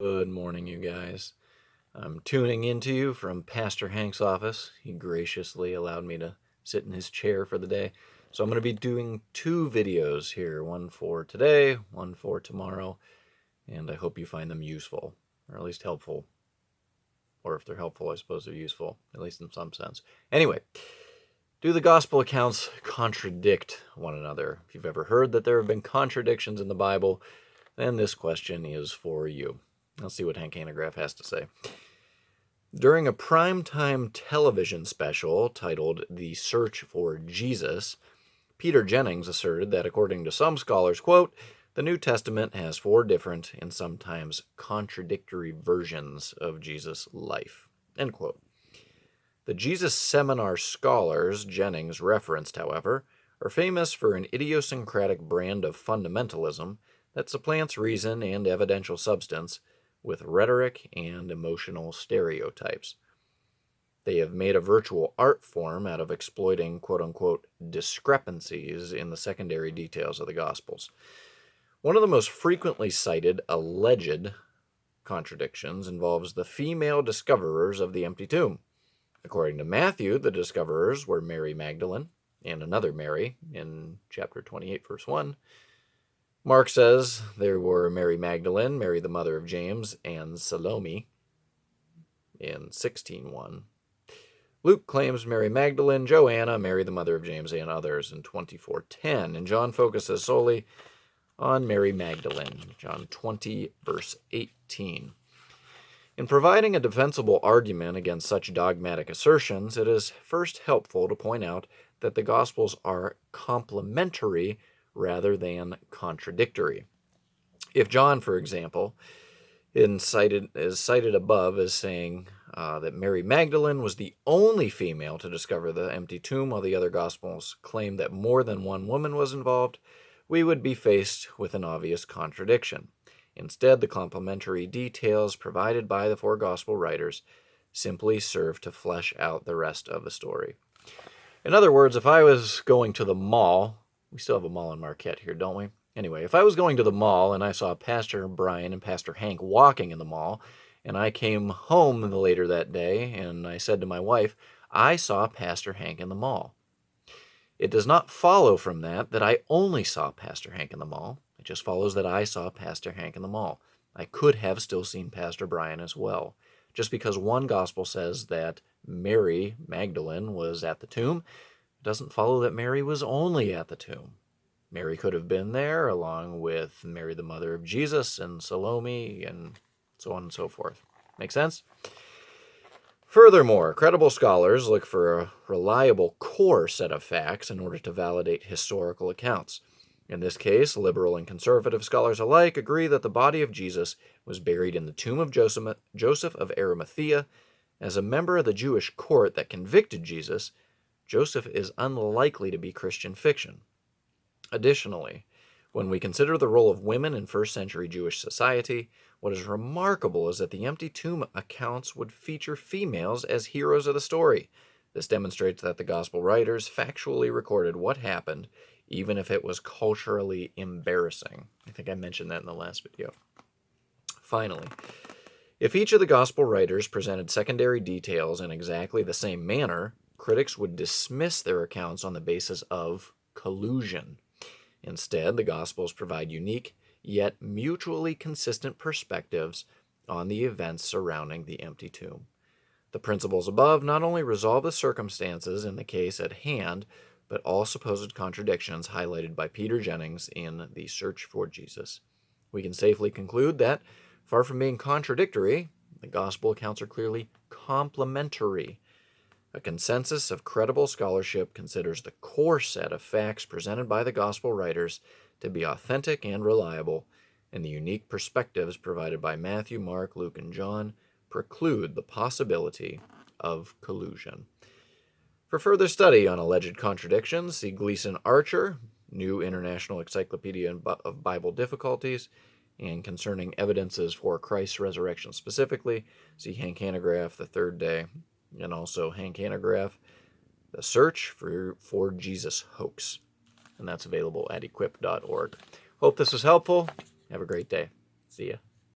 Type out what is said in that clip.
Good morning, you guys. I'm tuning into you from Pastor Hank's office. He graciously allowed me to sit in his chair for the day. So I'm going to be doing two videos here, one for today, one for tomorrow, and I hope you find them useful, or at least helpful. Or if they're helpful, I suppose they're useful, at least in some sense. Anyway, do the gospel accounts contradict one another? If you've ever heard that there have been contradictions in the Bible, then this question is for you. Let's see what Hank Hanegraaff has to say. During a primetime television special titled The Search for Jesus, Peter Jennings asserted that according to some scholars, quote, the New Testament has 4 different and sometimes contradictory versions of Jesus' life, end quote. The Jesus Seminar scholars Jennings referenced, however, are famous for an idiosyncratic brand of fundamentalism that supplants reason and evidential substance with rhetoric and emotional stereotypes. They have made a virtual art form out of exploiting quote-unquote discrepancies in the secondary details of the Gospels. One of the most frequently cited alleged contradictions involves the female discoverers of the empty tomb. According to Matthew, the discoverers were Mary Magdalene and another Mary in chapter 28, verse 1. Mark says there were Mary Magdalene, Mary the mother of James, and Salome in 16:1. Luke claims Mary Magdalene, Joanna, Mary the mother of James, and others in 24:10, and John focuses solely on Mary Magdalene, John 20, verse 18. In providing a defensible argument against such dogmatic assertions, it is first helpful to point out that the Gospels are complementary rather than contradictory. If John, for example, is cited above as saying that Mary Magdalene was the only female to discover the empty tomb, while the other Gospels claim that more than one woman was involved, we would be faced with an obvious contradiction. Instead, the complementary details provided by the 4 Gospel writers simply serve to flesh out the rest of the story. In other words, if I was going to the mall, we still have a mall in Marquette here, don't we? Anyway, if I was going to the mall and I saw Pastor Brian and Pastor Hank walking in the mall, and I came home later that day and I said to my wife, I saw Pastor Hank in the mall. It does not follow from that I only saw Pastor Hank in the mall. It just follows that I saw Pastor Hank in the mall. I could have still seen Pastor Brian as well. Just because one gospel says that Mary Magdalene was at the tomb, it doesn't follow that Mary was only at the tomb. Mary could have been there along with Mary the mother of Jesus and Salome and so on and so forth. Make sense? Furthermore, credible scholars look for a reliable core set of facts in order to validate historical accounts. In this case, liberal and conservative scholars alike agree that the body of Jesus was buried in the tomb of Joseph of Arimathea. As a member of the Jewish court that convicted Jesus, Joseph is unlikely to be Christian fiction. Additionally, when we consider the role of women in first-century Jewish society, what is remarkable is that the empty tomb accounts would feature females as heroes of the story. This demonstrates that the gospel writers factually recorded what happened, even if it was culturally embarrassing. I think I mentioned that in the last video. Finally, if each of the gospel writers presented secondary details in exactly the same manner, critics would dismiss their accounts on the basis of collusion. Instead, the Gospels provide unique, yet mutually consistent perspectives on the events surrounding the empty tomb. The principles above not only resolve the circumstances in the case at hand, but all supposed contradictions highlighted by Peter Jennings in The Search for Jesus. We can safely conclude that, far from being contradictory, the Gospel accounts are clearly complementary. A consensus of credible scholarship considers the core set of facts presented by the gospel writers to be authentic and reliable, and the unique perspectives provided by Matthew, Mark, Luke, and John preclude the possibility of collusion. For further study on alleged contradictions, see Gleason Archer, New International Encyclopedia of Bible Difficulties, and concerning evidences for Christ's resurrection specifically, see Hank Hanegraaff, The Third Day, and also Hank Hanegraaff, The Search for Jesus Hoax. And that's available at equip.org. Hope this was helpful. Have a great day. See ya.